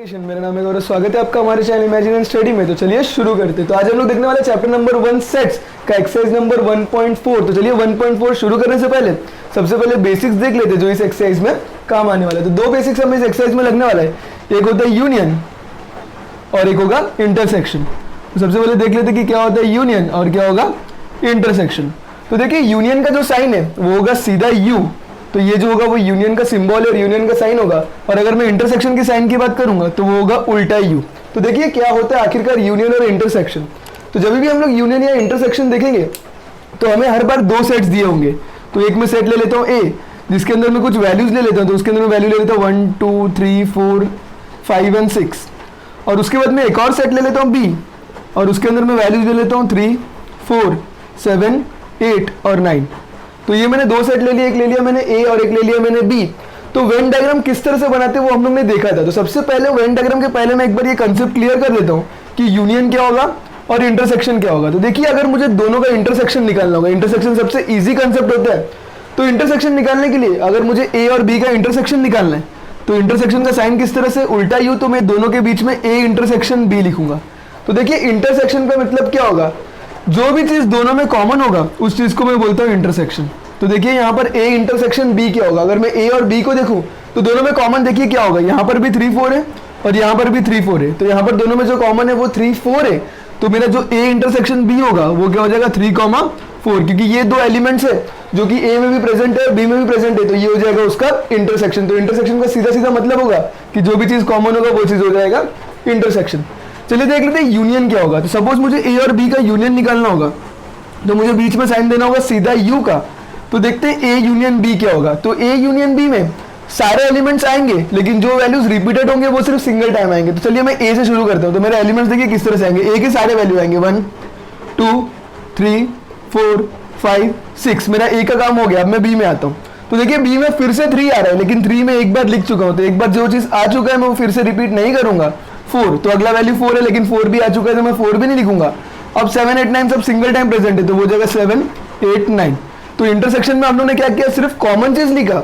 Education. मेरा नाम है गौरव, स्वागत है आपका हमारे चैनल इमेजिन एंड स्टडी में। तो चलिए शुरू करते हैं। तो आज हम लोग देखने वाले चैप्टर नंबर 1 सेट्स का एक्सरसाइज नंबर 1.4। तो चलिए 1.4 शुरू करने से पहले सबसे पहले बेसिक्स देख लेते हैं जो इस एक्सरसाइज में काम आने वाला है। तो दो बेसिक्स हमें इस एक्सरसाइज में लगने वाला है, एक होता है यूनियन और एक होगा इंटरसेक्शन। तो सबसे पहले देख लेते हैं कि क्या होता है यूनियन और क्या होगा इंटरसेक्शन। तो देखिए यूनियन का जो साइन है वो होगा सीधा यू, तो ये जो होगा वो यूनियन का सिंबल है और यूनियन का साइन होगा। और अगर मैं इंटरसेक्शन के साइन की बात करूंगा तो वो होगा उल्टा यू। तो देखिए क्या होता है आखिरकार यूनियन और इंटरसेक्शन। तो जब भी हम लोग यूनियन या इंटरसेक्शन देखेंगे तो हमें हर बार दो सेट्स दिए होंगे। तो एक मैं सेट ले लेता हूँ ए, जिसके अंदर मैं कुछ वैल्यूज ले लेता हूँ। तो उसके अंदर मैं वैल्यू ले लेता हूँ 1 2 3 4 5 एंड 6। और उसके बाद मैं एक और सेट ले लेता हूँ बी, और उसके अंदर मैं वैल्यूज ले लेता हूँ 3 4 7 8 और 9। तो ये मैंने दो सेट ले लिए, एक ले लिया मैंने ए और एक ले लिया मैंने बी। तो वेन डायग्राम किस तरह से बनाते हैं वो हम लोग ने देखा था। तो सबसे पहले वेन डायग्राम के पहले मैं एक बार ये कंसेप्ट क्लियर कर देता हूँ कि यूनियन क्या होगा और इंटरसेक्शन क्या होगा। तो देखिए अगर मुझे दोनों का इंटरसेक्शन निकालना होगा, इंटरसेक्शन सबसे इजी कंसेप्ट होता है। तो इंटरसेक्शन निकालने के लिए अगर मुझे ए और बी का इंटरसेक्शन निकालना है तो इंटरसेक्शन का साइन किस तरह से उल्टा यू, तो मैं दोनों के बीच में ए इंटरसेक्शन बी लिखूंगा। तो देखिए इंटरसेक्शन का मतलब क्या होगा, जो भी चीज दोनों में कॉमन होगा उस चीज को मैं बोलता हूँ इंटरसेक्शन। तो देखिए यहाँ पर ए इंटरसेक्शन बी क्या होगा, अगर मैं ए और बी को देखूं तो दोनों में कॉमन देखिए क्या होगा, यहाँ पर भी 3 4 है और यहाँ पर भी 3 4 है। तो यहाँ पर दोनों में जो कॉमन है वो 3 4 है। तो मेरा जो ए इंटरसेक्शन बी होगा वो क्या हो जाएगा 3 4, क्योंकि ये दो एलिमेंट्स है जो कि ए में भी प्रेजेंट है और बी में भी प्रेजेंट है। तो ये हो जाएगा उसका इंटरसेक्शन। तो इंटरसेक्शन का सीधा सीधा मतलब होगा कि जो भी चीज कॉमन होगा वो चीज हो जाएगा इंटरसेक्शन। चलिए देख लेते हैं यूनियन क्या होगा। तो सपोज मुझे ए और बी का यूनियन निकालना होगा तो मुझे बीच में साइन देना होगा सीधा यू का। तो देखते हैं ए यूनियन बी क्या होगा। तो ए यूनियन बी में सारे एलिमेंट्स आएंगे लेकिन जो वैल्यूज रिपीटेड होंगे वो सिर्फ सिंगल टाइम आएंगे। तो चलिए मैं ए से शुरू करता हूँ। तो मेरे एलिमेंट्स देखिए किस तरह से आएंगे, ए के सारे वैल्यू आएंगे 1 2 3 4 5 6। मेरा ए का काम हो गया। अब मैं बी में आता हूँ। तो देखिए बी में फिर से 3 आ रहा है, लेकिन 3 में एक बार लिख चुका हूँ। तो एक बार जो चीज आ चुका है मैं वो फिर से रिपीट नहीं करूंगा। 4, तो अगला वैल्यू 4 है लेकिन 4 भी आ चुका है तो मैं 4 भी नहीं लिखूंगा। अब 7 8 9 सब सिंगल टाइम प्रेजेंट है तो वो जगह 7 8 9। तो इंटरसेक्शन में हम लोग ने क्या किया, सिर्फ कॉमन चीज लिखा।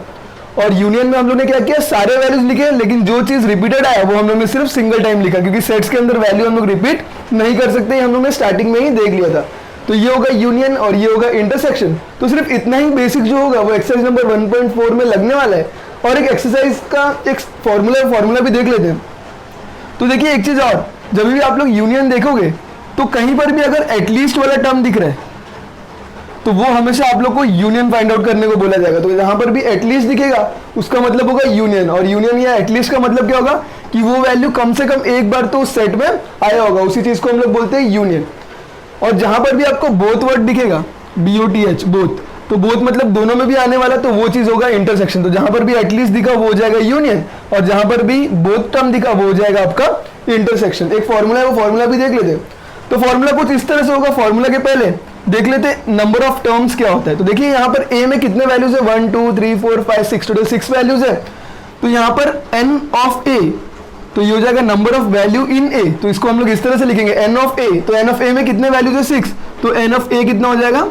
और यूनियन में हम लोग ने क्या किया, सारे वैल्यूज लिखे लेकिन जो चीज रिपीटेड आया वो हम लोग ने सिर्फ सिंगल टाइम लिखा, क्योंकि सेट्स के अंदर वैल्यू हम लोग रिपीट नहीं कर सकते, हम लोग ने स्टार्टिंग में ही देख लिया था। तो ये होगा यूनियन और ये होगा इंटरसेक्शन। तो सिर्फ इतना ही बेसिक जो होगा वो एक्सरसाइज नंबर 1.4 में लगने वाला है। और एक एक्सरसाइज का एक फॉर्मूला भी देख लेते हैं। तो देखिए एक चीज और, जब भी आप लोग यूनियन देखोगे तो कहीं पर भी अगर एटलीस्ट वाला टर्म दिख रहा है तो वो हमेशा आप लोग को यूनियन फाइंड आउट करने को बोला जाएगा। तो जहां पर भी एटलीस्ट दिखेगा उसका मतलब होगा यूनियन। और यूनियन या एटलीस्ट का मतलब क्या होगा कि वो वैल्यू कम से कम एक बार तो उस सेट में आया होगा, उसी चीज को हम लोग बोलते हैं यूनियन। और जहां पर भी आपको बोथ वर्ड दिखेगा, BOTH बोथ, तो बोथ मतलब दोनों में भी आने वाला, तो वो चीज होगा इंटरसेक्शन। तो जहां पर भी एटलीस्ट दिखा वो हो जाएगा यूनियन, और जहां पर भी बोथ टर्म दिखा वो हो जाएगा आपका इंटरसेक्शन। एक फॉर्मूला है, वो फॉर्मूला भी देख लेते हैं। तो फॉर्मूला कुछ इस तरह से होगा। फॉर्मूला के पहले देख लेते नंबर ऑफ टर्म्स क्या होता है। तो देखिए यहाँ पर ए में कितने वैल्यूज है, 1 2 3 4 5 6, टोटल 6 वैल्यूज है। तो यहाँ पर n ऑफ ए, तो ये हो जाएगा नंबर ऑफ वैल्यू इन ए। तो इसको हम लोग इस तरह से लिखेंगे n ऑफ ए। तो n ऑफ ए में कितने वैल्यूज है 6, तो n ऑफ ए कितना हो जाएगा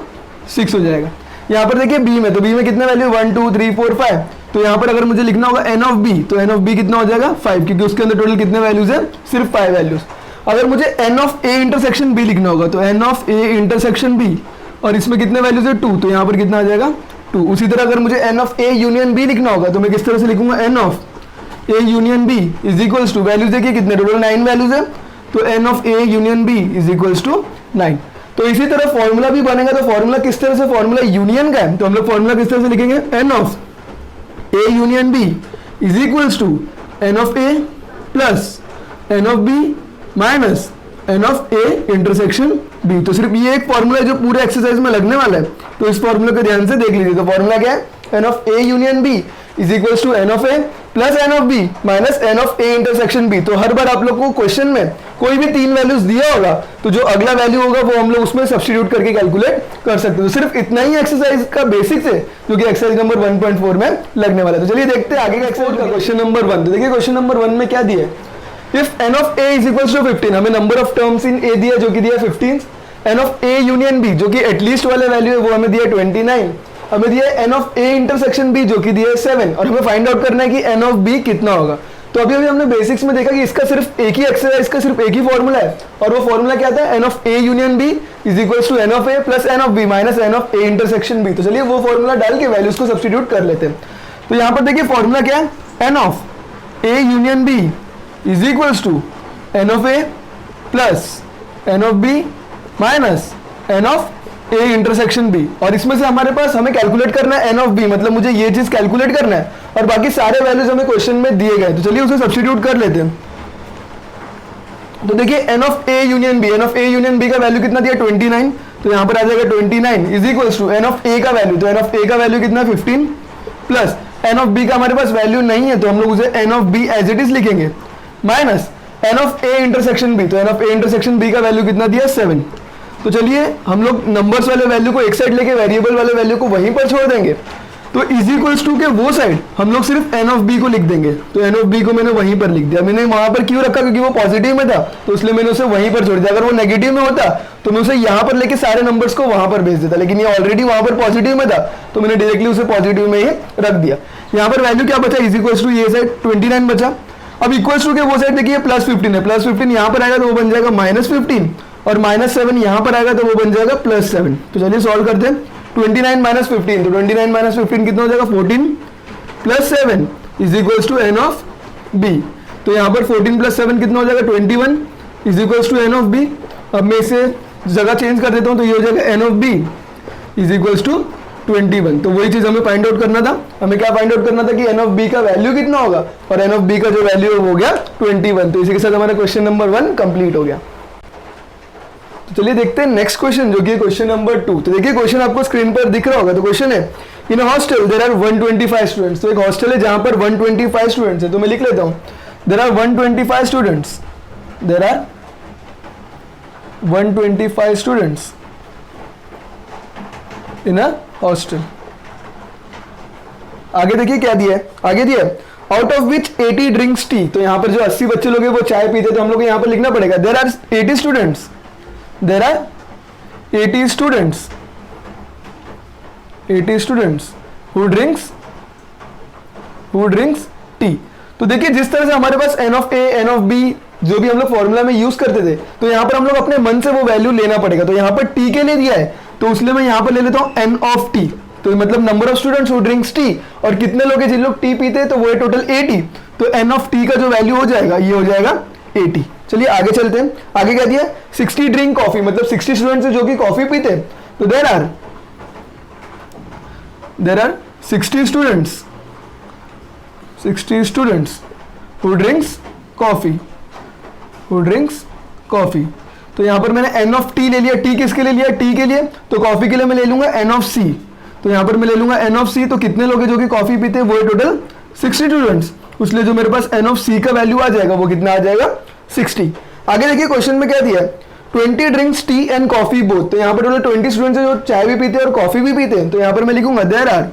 6 हो जाएगा। यहाँ पर देखिए बी में, तो बी में कितने वैल्यू 1 2 3 4 5। तो यहाँ पर अगर मुझे लिखना होगा n ऑफ बी, तो n ऑफ बी कितना हो जाएगा 5, क्योंकि उसके अंदर टोटल कितने वैल्यूज है, सिर्फ 5 वैल्यूज। अगर मुझे n of A intersection B लिखना होगा तो n of A intersection B, और इसमें कितने वैल्यूज है 2, तो यहाँ पर कितना आ जाएगा 2। उसी तरह अगर मुझे n of A union B लिखना होगा तो मैं किस तरह से लिखूंगा, n of A union B is equals to, values देखिए कितने, टोटल 9 वैल्यूज है, तो n of A union B is equals to 9। तो इसी तरह फॉर्मूला भी बनेगा। तो फॉर्मूला किस तरह से, फॉर्मूला यूनियन का है तो हम लोग फॉर्मूला किस तरह से लिखेंगे, n of A union B is equals to n of A plus n of B minus n of A intersection B. तो सिर्फ ये एक फॉर्मूला है जो पूरे एक्सरसाइज में लगने वाला है। तो इस फॉर्मूला को ध्यान से देख लीजिए। तो फॉर्मूला क्या है, n of A union B is equals to n of A plus n of B minus n of A intersection B. तो हर बार आप लोग को क्वेश्चन में कोई भी 3 वैल्यूज दिया होगा तो जो अगला वैल्यू होगा वो हम लोग उसमें सब्स्टिट्यूट करके कैलकुलेट कर सकते हैं। तो सिर्फ इतना ही एक्सरसाइज का बेसिक्स है जो कि एक्सरसाइज नंबर 1.4 में लगने वाला है। तो चलिए देखते हैं आगे का एक्सरसाइज का क्वेश्चन नंबर 1। तो देखिए क्वेश्चन नंबर 1 में क्या दिया है, if n of a is equals to 15, हमें number of terms in a दिया जो कि दिया 15, n of a union b जो कि एटलीस्ट वाला वैल्यू है वो हमें दिया 29, हमें दिया n of a intersection b जो कि दिया 7, और हमें फाइंड आउट करना है कि n ऑफ b कितना होगा। तो अभी अभी हमने बेसिक्स में देखा कि इसका सिर्फ एक ही एक्सरसाइज का सिर्फ एक ही फॉर्मूला है, और वो फॉर्मूला क्या था, N of A union B is equal to N of A plus N of B minus N of A intersection B. तो चलिए वो फॉर्मूला डाल के वैल्यूज को सब्स्टिट्यूट कर लेते हैं। तो यहाँ पर देखिए फॉर्मूला क्या है, N of A union B is equal to N of A plus N of B minus N of A intersection B. और इसमें से हमारे पास हमें कैलकुलेट करना है एन ऑफ बी, मतलब मुझे ये चीज कैलकुलेट करना है, और बाकी सारे वैल्यूज हमें क्वेश्चन में दिए गए। तो चलिए उसे सब्स्टिट्यूट कर लेते हैं। तो देखिए N of A union B, n of A union B का वैल्यू कितना दिया 29, तो यहाँ पर आ जाएगा 29 is equal to N of A का वैल्यू, तो एन ऑफ ए का वैल्यू कितना 15 प्लस एन ऑफ बी का हमारे पास वैल्यू नहीं है तो हम लोग उसे n of B as it is लिखेंगे minus N of A intersection B, तो N of A intersection B का वैल्यू कितना दिया 7। तो चलिए हम लोग नंबर्स वाले वैल्यू को एक साइड लेके वेरिएबल वाले वैल्यू को वहीं पर छोड़ देंगे। तो इज इक्वल्स टू के वो साइड हम लोग सिर्फ एन ऑफ बी को लिख देंगे। तो एन ऑफ बी को मैंने वहीं पर लिख दिया। मैंने वहां पर क्यों रखा, क्योंकि वो पॉजिटिव में था तो इसलिए मैंने उसे वहीं पर छोड़ दिया। अगर वो नेगेटिव में होता तो मैं उसे यहाँ पर लेके सारे नंबर्स को वहां पर भेज देता, लेकिन ये ऑलरेडी वहां पर पॉजिटिव में था तो मैंने डायरेक्टली उसे पॉजिटिव में ही रख दिया। यहाँ पर वैल्यू क्या बचा, इज इक्वल्स टू ये साइड 29 बचा। अब इक्वल्स टू के वो साइड देखिए प्लस 15 है, प्लस 15 यहाँ पर आएगा तो वो बन जाएगा -15 और -7 यहाँ पर आएगा तो वो बन जाएगा +7। तो चलिए सॉल्व करते हैं। 29 - 15, तो 29 - 15 कितना हो जाएगा 14 + 7 is equals to N of B. तो यहाँ पर 14 + 7 कितना हो जाएगा 21 is equals to N of B. अब मैं इसे जगह चेंज कर देता हूँ तो ये हो जाएगा N of B is equals to 21। तो वही चीज हमें फाइंड आउट करना था। हमें क्या फाइंड आउट करना था कि एन ऑफ बी का वैल्यू कितना होगा, और एन ऑफ बी का जो वैल्यू है वो हो गया 21। तो इसी के साथ हमारा क्वेश्चन नंबर 1 कंप्लीट हो गया। तो चलिए देखते हैं नेक्स्ट क्वेश्चन जो कि क्वेश्चन नंबर 2। तो देखिए क्वेश्चन आपको स्क्रीन पर दिख रहा होगा। तो क्वेश्चन है in hostel there are 125 students. तो एक हॉस्टल है जहां पर 125 स्टूडेंट्स है। तो मैं लिख लेता हूं there are 125 students, there are 125 students in a hostel. आगे देखिए क्या दिया है, आगे दिया out of which 80 drinks tea. तो यहाँ पर जो 80 बच्चे लोग हैं वो चाय पीते, तो हम लोग को यहाँ पर लिखना पड़ेगा there are 80 students, there are 80 students, 80 students who drinks tea. तो देखिए जिस तरह से हमारे पास n of A n of B जो भी हम लोग फॉर्मूला में यूज करते थे, तो यहाँ पर हम लोग अपने मन से वो वैल्यू लेना पड़ेगा। तो यहाँ पर टी के लिए दिया है तो उसलिए मैं यहाँ पर ले लेता हूँ एन ऑफ टी। तो मतलब number of students who drinks T, और कितने लोग हैं जिन लोग टी पीते हैं, तो वो है टोटल 80। तो एन ऑफ टी का जो वैल्यू हो जाएगा ये हो जाएगा 80। चलिए आगे चलते हैं। आगे क्या दिया 60 ड्रिंक कॉफी, मतलब 60 स्टूडेंट्स जो कि कॉफी पीते हैं। तो there are 60 students who drinks coffee. तो यहाँ पर मैंने एन ऑफ टी ले लिया। टी किसके लिए लिया, टी के लिए। तो कॉफी के लिए मैं ले लूंगा एन ऑफ सी। तो यहाँ पर मैं ले लूंगा एन ऑफ सी। तो कितने लोग हैं जो कि कॉफी पीते हैं, वो है टोटल 60 स्टूडेंट्स। उसलिए जो मेरे पास एन ऑफ सी का वैल्यू आ जाएगा वो कितना आ जाएगा 60। आगे देखिए क्वेश्चन में क्या दिया है 20 drinks tea and coffee both. तो यहाँ पर टोटल 20 स्टूडेंट्स हैं जो चाय भी पीते हैं और कॉफी भी पीते हैं। तो यहाँ पर मैं लिखूंगा there are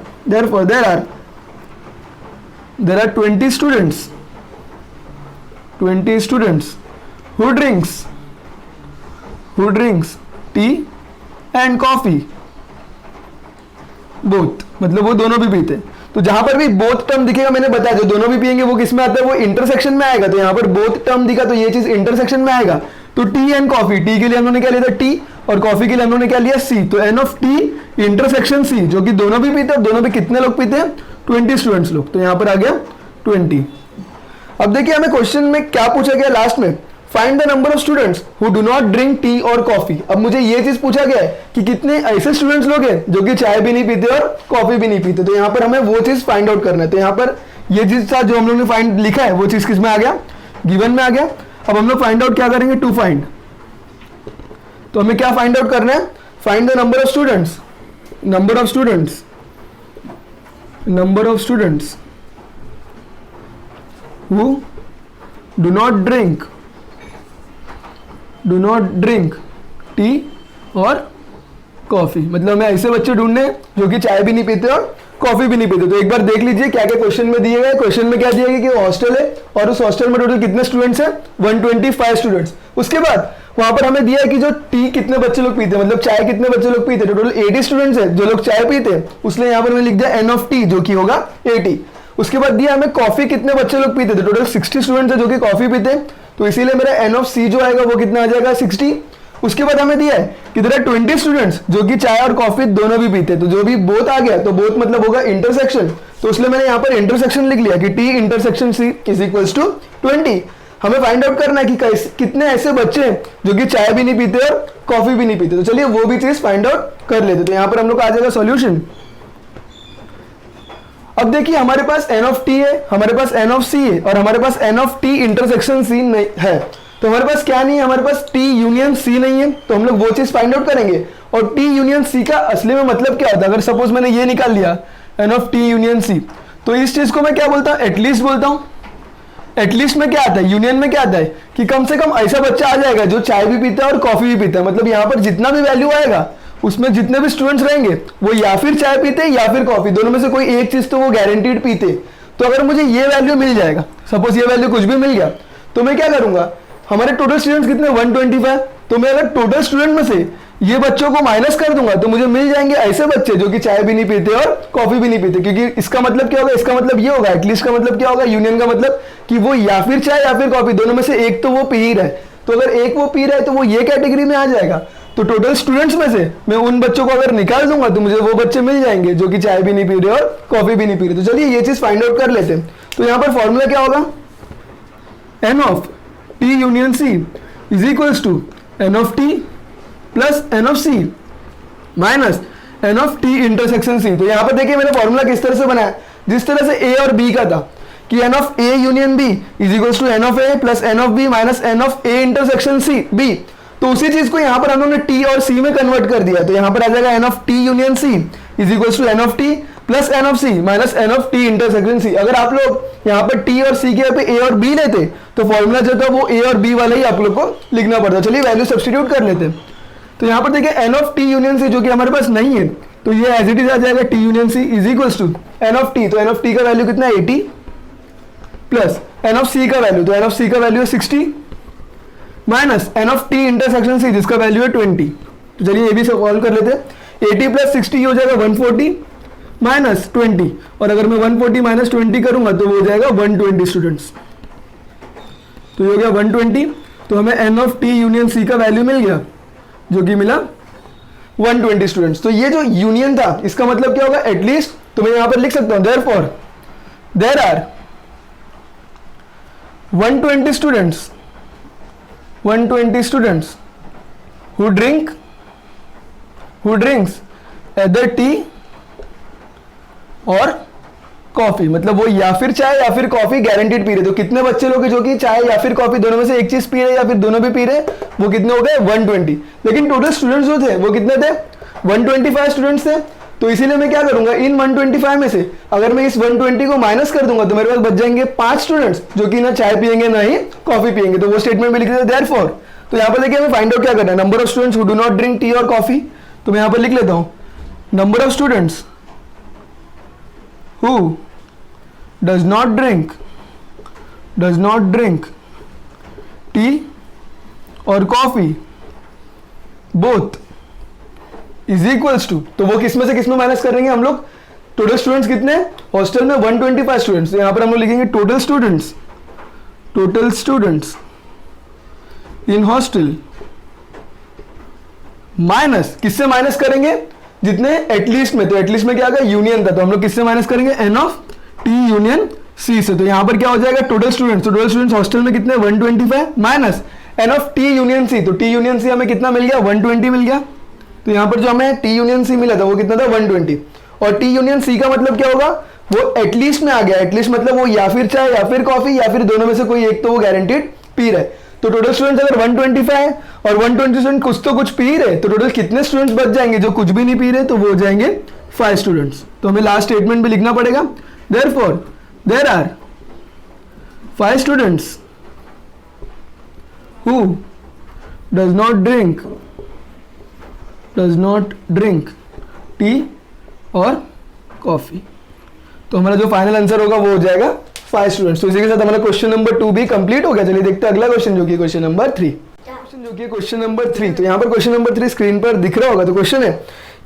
20 students who drinks tea and coffee both, मतलब वो दोनों भी पीते हैं। तो जहां पर भी बोथ टर्म दिखेगा मैंने बताया जो दोनों भी पिएंगे वो किस में आता है, वो इंटरसेक्शन में आएगा। तो यहाँ पर बोथ टर्म दिखा तो ये चीज इंटरसेक्शन में आएगा। तो टी एंड कॉफी, टी के लिए हम लोगों ने क्या लिया था टी, और कॉफी के लिए हम लोगों ने क्या लिया सी। तो N of T intersection C, जो कि दोनों भी पीते हैं। दोनों भी कितने लोग पीते हैं 20 स्टूडेंट्स लोग। तो यहाँ पर आ गया 20। अब देखिए हमें क्वेश्चन में क्या पूछा गया लास्ट में, find the number of students who do not drink tea और कॉफी। अब मुझे ये चीज पूछा गया है कि कितने ऐसे स्टूडेंट्स लोग हैं जो कि चाय भी नहीं पीते और कॉफी भी नहीं पीते। तो यहाँ पर हमें वो चीज फाइंड आउट करना है। तो यहाँ पर ये चीज था जो हम लोग ने फाइंड लिखा है वो चीज किस में आ गया, गिवन में आ गया। अब हम लोग फाइंड आउट क्या करेंगे, टू फाइंड। तो हमें क्या फाइंड आउट करना है, find the number of students who do not drink tea और कॉफी। मतलब हमें ऐसे बच्चे ढूंढने जो कि चाय भी नहीं पीते और कॉफी भी नहीं पीते। तो एक बार देख लीजिए क्या क्या क्वेश्चन में दिए गए। क्वेश्चन में क्या दिया गया कि हॉस्टल है और उस हॉस्टल में टोटल कितने स्टूडेंट्स हैं 125 स्टूडेंट्स। उसके बाद वहां पर हमें दिया है कि जो टी कितने बच्चे लोग पीते हैं, मतलब चाय कितने बच्चे लोग पीते हैं। टोटल 80 स्टूडेंट्स है जो लोग चाय पीते हैं, उसलिए यहाँ पर मैंने लिख दिया एन ऑफ टी जो कि होगा 80। उसके बाद दिया हमें कॉफी कितने बच्चे लोग पीते थे, टोटल 60 स्टूडेंट्स है जो कि कॉफी पीते हैं, तो इसीलिए मेरा एन ऑफ सी जो आएगा वो कितना आ जाएगा 60। उसके बाद हमें दिया है कि देयर आर 20 स्टूडेंट्स जो कि चाय और कॉफी दोनों भी पीते हैं, तो जो भी बोथ आ गया तो बोथ मतलब होगा इंटरसेक्शन, तो इसलिए मैंने यहाँ पर इंटरसेक्शन लिख लिया कि T intersection C is equals to 20। हमें फाइंड आउट करना है कि कितने ऐसे बच्चे हैं जो कि चाय भी नहीं पीते और कॉफी भी नहीं पीते, तो चलिए वो भी चीज फाइंड आउट कर लेते। तो यहाँ पर हम लोग आ जाएगा सॉल्यूशन। अब देखिए हमारे पास एन ऑफ टी है, हमारे पास एन ऑफ सी है और हमारे पास n of T intersection C है, तो हमारे पास क्या नहीं है, हमारे पास टी यूनियन सी नहीं है, तो हम लोग वो चीज फाइंड आउट करेंगे। और टी यूनियन सी का असली में मतलब क्या होता है, अगर सपोज मैंने ये निकाल लिया N of T union C, तो इस चीज को मैं क्या बोलता हूँ, एटलीस्ट बोलता हूँ। एटलीस्ट में क्या आता है, यूनियन में क्या आता है कि कम से कम ऐसा बच्चा आ जाएगा जो चाय भी पीता है और कॉफी भी पीता है, मतलब यहाँ पर जितना भी वैल्यू आएगा उसमें जितने भी स्टूडेंट्स रहेंगे वो या फिर चाय पीते या फिर कॉफी, दोनों में से कोई एक चीज तो वो गारंटीड पीते। तो अगर मुझे ये वैल्यू मिल जाएगा, सपोज ये वैल्यू कुछ भी मिल गया, तो मैं क्या करूंगा, हमारे टोटल स्टूडेंट्स कितने 125, तो मैं अगर टोटल स्टूडेंट में से ये बच्चों को माइनस कर दूंगा तो मुझे मिल जाएंगे ऐसे बच्चे जो कि चाय भी नहीं पीते और कॉफी भी नहीं पीते, क्योंकि इसका मतलब क्या होगा, इसका मतलब ये होगा, एटलीस्ट का मतलब क्या होगा, यूनियन का मतलब कि वो या फिर चाय या फिर कॉफी, दोनों में से एक तो वो पी ही रहा है। तो अगर एक वो पी रहा है तो वो ये कैटेगरी में आ जाएगा। तो टोटल स्टूडेंट्स में से मैं उन बच्चों को अगर निकाल दूंगा तो मुझे वो बच्चे मिल जाएंगे जो कि चाय भी नहीं पी रहे और कॉफी भी नहीं पी रहे। तो चलिए ये चीज फाइंड आउट कर लेते हैं। तो यहाँ पर फॉर्मूला क्या होगा, N of T union C is equals to N of T plus N of C minus N of T intersection C. तो यहाँ पर देखिए मैंने फॉर्मूला किस तरह से बनाया, जिस तरह से ए और बी का था कि N of A union B is equals to N of A plus N of B minus N of A intersection C B, तो उसी चीज को यहाँ पर हम लोगों ने टी और सी में कन्वर्ट कर दिया। तो यहाँ पर आ जाएगा N of T union C is equals to N of T plus N of C minus N of T intersection C. अगर आप लोग यहाँ पर टी और सी के यहाँ पे ए और बी लेते तो फॉर्मूला जो था वो ए और बी वाला ही आप लोग को लिखना पड़ता। चलिए वैल्यू सब्स्टिट्यूट कर लेते हैं। तो यहाँ पर देखिए N of T union C जो कि हमारे पास नहीं है, तो ये एज इट इज आ जाएगा T union C is equals to N of T, तो एन ऑफ टी का वैल्यू कितना है 80 प्लस एन ऑफ सी का वैल्यू, तो एन ऑफ सी का वैल्यू है 60 minus N of T intersection C जिसका वैल्यू है 20। तो चलिए ये भी सॉल्व कर लेते हैं। 80 प्लस 60 हो जाएगा 140 माइनस 20, और अगर मैं 140 माइनस 20 करूंगा तो वो हो जाएगा 120 स्टूडेंट्स। तो ये हो गया 120, तो हमें N of T union C का वैल्यू मिल गया जो कि मिला 120 स्टूडेंट्स। तो ये जो यूनियन था इसका मतलब क्या होगा, एटलीस्ट, तो मैं यहां पर लिख सकता हूं therefore there are 120 students who drinks either tea और कॉफी, मतलब वो या फिर चाय या फिर कॉफी गारंटीड पी रहे। तो कितने बच्चे लोग जो कि चाय या फिर कॉफी दोनों में से एक चीज पी रहे या फिर दोनों भी पी रहे, वो कितने हो गए 120। लेकिन टोटल स्टूडेंट्स जो थे वो कितने थे 125 स्टूडेंट्स थे। तो इसीलिए मैं क्या करूंगा, इन 125 में से अगर मैं इस 120 को माइनस कर दूंगा तो मेरे पास बच जाएंगे 5 स्टूडेंट्स जो कि ना चाय पियेंगे ना ही कॉफी पियेंगे। तो वो स्टेटमेंट में लिख देते देयरफॉर। तो यहाँ पर देखिए हमें फाइंड आउट क्या करना है, number of students who do not drink tea और कॉफी। तो मैं यहाँ पर लिख लेता हूँ number of students who does not drink tea और coffee both is equals to, तो वो किसमें से किसमें माइनस करेंगे हम लोग, टोटल स्टूडेंट्स कितने हॉस्टल में 125 स्टूडेंट्स, तो यहां पर हम लोग लिखेंगे total students in hostel minus, किससे माइनस करेंगे, जितने एटलीस्ट में, तो एटलीस्ट में क्या आ गया यूनियन था, तो हम लोग किससे माइनस करेंगे n of T union C से। तो यहां पर क्या हो जाएगा टोटल स्टूडेंट्स, तो टोटल स्टूडेंट्स हॉस्टल में कितने 125 minus N of T union C, तो टी यूनियन सी हमें कितना मिल गया 120 मिल गया। तो यहां पर जो हमें टी यूनियन सी मिला था वो कितना था 120, और टी यूनियन सी का मतलब क्या होगा, वो एटलीस्ट में आ गया। एटलीस्ट मतलब वो या फिर चाय या फिर कॉफी या फिर दोनों में से कोई एक तो वो गारंटीड पी रहे। तो टोटल स्टूडेंट्स अगर 125 और 120 स्टूडेंट कुछ तो कुछ पी रहे, तो टोटल कितने स्टूडेंट्स बच जाएंगे जो कुछ भी नहीं पी रहे, तो वो हो जाएंगे 5 स्टूडेंट्स। तो हमें लास्ट स्टेटमेंट भी लिखना पड़ेगा therefore there are 5 students who does not drink T और कॉफी। तो हमारा जो फाइनल आंसर होगा वो हो जाएगा 5 स्टूडेंट्स। तो इसी के साथ हमारा क्वेश्चन नंबर 2 भी कंप्लीट हो गया। चलिए देखते हैं अगला क्वेश्चन जो कि क्वेश्चन नंबर 3। क्वेश्चन जो कि क्वेश्चन नंबर 3, तो यहाँ पर क्वेश्चन नंबर 3 स्क्रीन पर दिख रहा होगा। तो क्वेश्चन है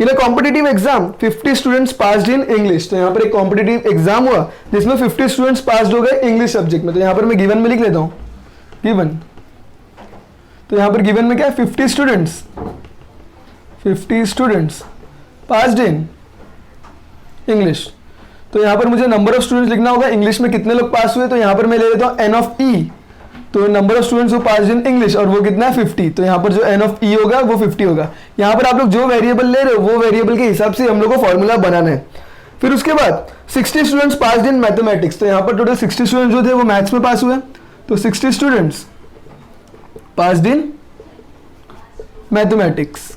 in a competitive exam 50 students passed in English. तो यहाँ पर एक कॉम्पिटिटिव एग्जाम हुआ जिसमें 50 स्टूडेंट्स पास्ड हो गए इंग्लिश सब्जेक्ट में। तो यहाँ पर मैं गिवन में लिख लेता हूँ गिवन। तो यहाँ पर गिवन में क्या है, 50 स्टूडेंट्स पास्ड इन इंग्लिश। तो यहाँ पर मुझे नंबर ऑफ स्टूडेंट्स लिखना होगा, इंग्लिश में कितने लोग पास हुए। तो यहाँ पर मैं ले लेता हूँ एन ऑफ ई। तो number of students who passed in English, और वो कितना है 50। तो यहाँ पर जो एन ऑफ ई होगा वो 50 होगा। यहाँ पर आप लोग जो वेरिएबल ले रहे हो वो वेरिएबल के हिसाब से हम लोग को फॉर्मूला बनाना है। फिर उसके बाद 60 स्टूडेंट्स पास्ड इन मैथमेटिक्स। तो यहाँ पर टोटल 60 स्टूडेंट्स जो थे वो मैथ्स में पास हुए। तो 60 स्टूडेंट्स पास्ड इन मैथमेटिक्स।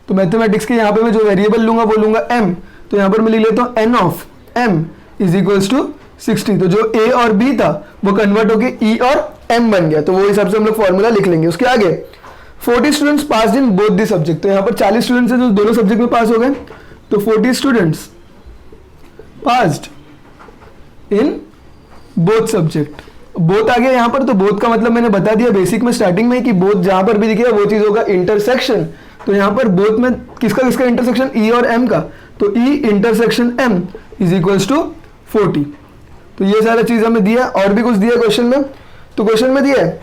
तो मैथमेटिक्स के यहाँ पे मैं जो वेरिएबल लूंगा वो लूंगा m। तो यहाँ पर मैं लिख लेता हूँ n of m is equals to 60। तो जो a और b था वो कन्वर्ट होके e और m बन गया। तो वो हिसाब से हम लोग फॉर्मूला लिख लेंगे। उसके आगे 40 students passed in both the subject. तो यहाँ पर 40 स्टूडेंट्स हैं जो दोनों सब्जेक्ट में पास हो गए। तो 40 students passed in both subject. Both आ गया यहाँ पर। तो बोथ का मतलब मैंने बता दिया बेसिक में स्टार्टिंग में कि बोथ जहां पर भी दिखेगा वो चीज होगा इंटरसेक्शन। तो यहाँ पर बोथ में किसका किसका इंटरसेक्शन, ई और एम का। तो E intersection M is equals to 40। तो ये सारा चीज हमें दिया। और भी कुछ दिया क्वेश्चन में। तो क्वेश्चन में दिया है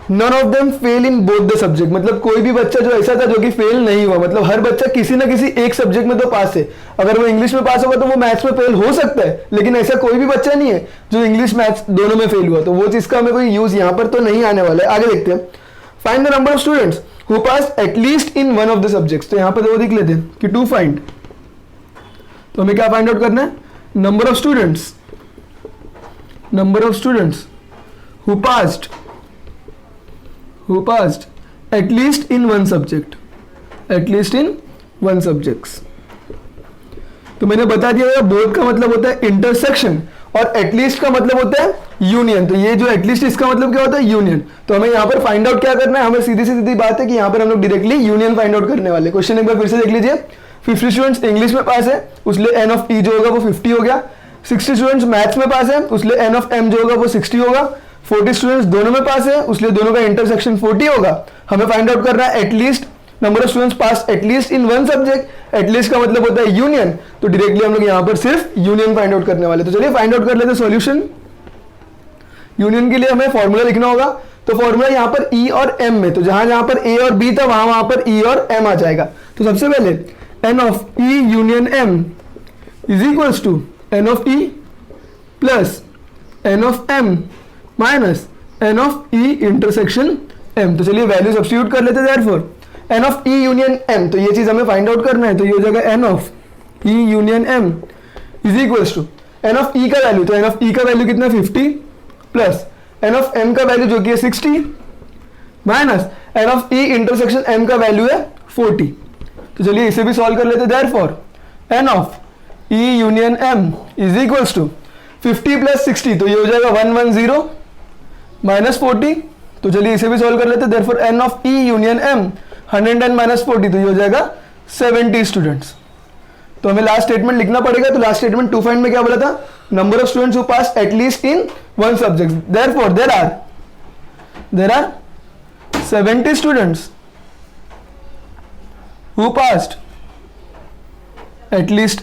none of them fail in both the subject. मतलब कोई भी बच्चा जो ऐसा था जो कि फेल नहीं हुआ। मतलब हर बच्चा किसी ना किसी एक सब्जेक्ट में तो पास है। अगर वो इंग्लिश में पास होगा तो वो मैथ्स में फेल हो सकता है, लेकिन ऐसा कोई भी बच्चा नहीं है जो इंग्लिश मैथ्स दोनों में फेल हुआ। तो वो चीज का हमें कोई यूज यहाँ पर तो नहीं आने वाला है। आगे देखते हैं। Find the number of students who pass at least in one of the subjects. तो यहाँ पर वो देख लेते हैं कि टू फाइंड। तो हमें क्या फाइंड आउट करना है, number of students who passed at least in one subject, तो मैंने बता दिया बोथ का मतलब होता है इंटरसेक्शन और एटलीस्ट का मतलब होता है यूनियन। तो ये जो एटलीस्ट इसका मतलब क्या होता है, यूनियन। तो हमें यहाँ पर फाइंड आउट क्या करना है, हमें सीधी सीधी बात है कि यहाँ पर हम लोग डायरेक्टली यूनियन फाइंड आउट करने वाले। क्वेश्चन एक बार फिर से देख लीजिए। 50 स्टूडेंट्स इंग्लिश में पास है, उसलिए एन ऑफ ई जो होगा वो 50 हो गया। 60 स्टूडेंट्स मैथ्स में पास है, उसलिए एन ऑफ एम जो होगा वो 60 होगा। 40 स्टूडेंट्स दोनों में पास है, उसलिए दोनों का इंटरसेक्शन 40 होगा। हमें फाइंड आउट करना है at least number of students pass at least in one subject. At least का मतलब होता है यूनियन। तो डायरेक्टली हम लोग यहाँ पर सिर्फ यूनियन फाइंड आउट करने वाले। तो चलिए फाइंड आउट कर लेते हैं सॉल्यूशन। यूनियन के लिए हमें फॉर्मूला लिखना होगा। तो फॉर्मूला यहाँ पर ई और एम में, तो जहां जहां पर ए और बी था वहां पर ई और एम आ जाएगा। तो सबसे पहले n of E union M is equals to N of E plus N of M minus N of E intersection M. तो चलिए वैल्यू सब्स्टिट्यूट कर लेते हैं। Therefore n of E union M, तो ये चीज हमें फाइंड आउट करना है। तो ये हो जाएगा N of E union M is equals to N of E का वैल्यू, तो एन ऑफ ई का वैल्यू कितना 50 प्लस एन ऑफ एम का वैल्यू जो कि है 60 minus N of E intersection M का वैल्यू है 40। तो चलिए इसे भी सॉल्व कर लेते हैं। Therefore n of E union M is equals to 50 plus 60, तो ये हो जाएगा 110 माइनस 40। तो चलिए इसे भी सॉल्व कर लेते हैं। Therefore n of E union M 110 minus 40, तो ये हो जाएगा 70 स्टूडेंट्स। तो हमें लास्ट स्टेटमेंट लिखना पड़ेगा। तो लास्ट स्टेटमेंट टू फाइंड में क्या बोला था, number of students who pass at least in one subject. Therefore there are 70 students who passed at least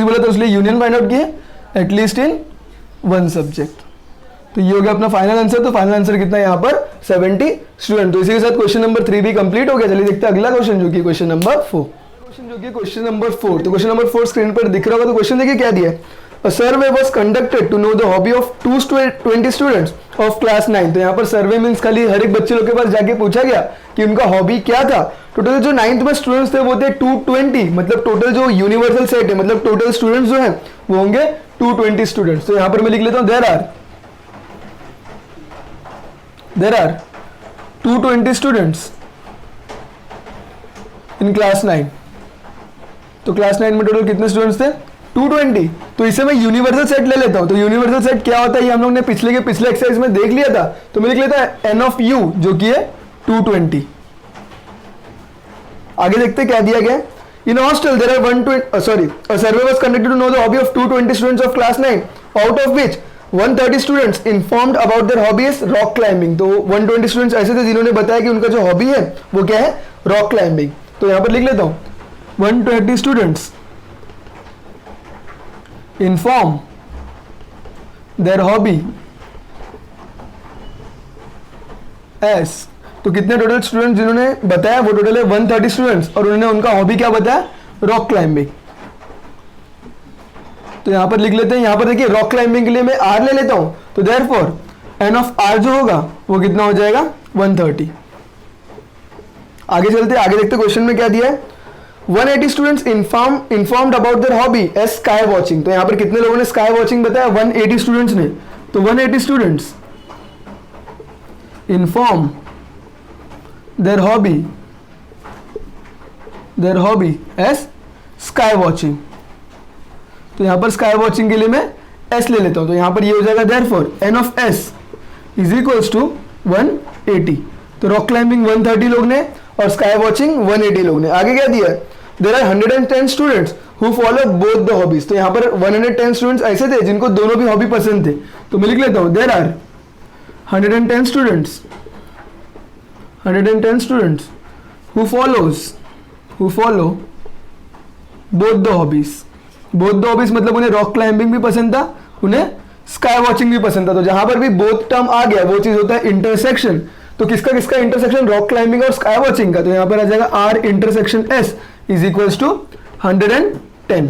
बोला था इसलिए यूनियन फाइंड आउट किए, एटलीस्ट इन वन सब्जेक्ट। तो ये हो गया अपना फाइनल आंसर। तो फाइनल आंसर कितना है यहाँ पर 70 स्टूडेंट। तो इसी के साथ क्वेश्चन नंबर 3 भी कंप्लीट हो गया। चलिए देखते हैं अगला क्वेश्चन जो कि क्वेश्चन नंबर 4। क्वेश्चन नंबर 4, तो क्वेश्चन नंबर 4 स्क्रीन पर दिख रहा होगा। तो क्वेश्चन देखिए क्या दिया है, a survey was conducted to know the hobby of 220 students of class 9। तो यहाँ पर सर्वे मींस खाली हर एक बच्चे लोग के पास जाके पूछा गया कि उनका हॉबी क्या था। टोटल जो 9th में स्टूडेंट्स थे वो थे 220, मतलब टोटल जो यूनिवर्सल सेट है, मतलब टोटल स्टूडेंट्स जो है वो होंगे 220 स्टूडेंट्स। तो यहाँ पर मैं लिख लेता हूँ there are 220 students in class 9। तो क्लास 9 में टोटल कितने स्टूडेंट्स थे 220। तो इसे मैं यूनिवर्सल सेट ले लेता हूं। तो यूनिवर्सल सेट क्या होता है ये हम लोग ने पिछले एक्सरसाइज में देख लिया था। तो मैं लिख लेता है एन ऑफ यू जो कि है 220। आगे देखते क्या दिया गया। In hostel there are 120 a survey was conducted to know the hobby of 220 students of class 9 out of which 130 students informed about their hobby is rock climbing. तो 120 स्टूडेंट्स ऐसे थे जिन्होंने बताया कि उनका जो हॉबी है वो क्या है, रॉक क्लाइंबिंग। तो यहाँ पर लिख लेता हूँ 120 students inform their hobby S. तो कितने टोटल स्टूडेंट्स जिन्होंने बताया वो टोटल है 130 स्टूडेंट्स, और उन्होंने उनका हॉबी क्या बताया, रॉक क्लाइंबिंग। तो यहां पर लिख लेते हैं, यहां पर देखिए रॉक क्लाइंबिंग के लिए मैं आर ले लेता हूं, तो देयरफॉर एन ऑफ आर जो होगा वो कितना हो जाएगा 130। आगे चलते, आगे देखते क्वेश्चन में क्या दिया है, 180 students informed about their hobby as sky watching. तो यहां पर कितने लोगों ने स्काई वॉचिंग बताया, 180 स्टूडेंट्स ने। तो 180 students inform their hobby as sky watching. तो यहां पर स्काई वॉचिंग के लिए मैं एस ले लेता हूं, तो यहां पर ये हो जाएगा therefore n of S is equals to 180। तो रॉक क्लाइंबिंग 130 लोग ने और स्काई वॉचिंग 180 लोग ने। आगे क्या दिया है, there are 110 students who follow both the hobbies. तो यहां पर 110 स्टूडेंट्स ऐसे थे जिनको दोनों भी हॉबी पसंद थे। तो मैं लिख लेता हूं there are 110 students who follow both the hobbies मतलब उन्हें रॉक क्लाइंबिंग भी पसंद था, उन्हें स्काई वॉचिंग भी पसंद था। तो जहां पर भी बोथ टर्म आ गया वो चीज होता है इंटरसेक्शन। तो किसका किसका इंटरसेक्शन, रॉक क्लाइंबिंग और स्काई वॉचिंग का। तो यहां पर आ जाएगा R intersection S is equals to 110।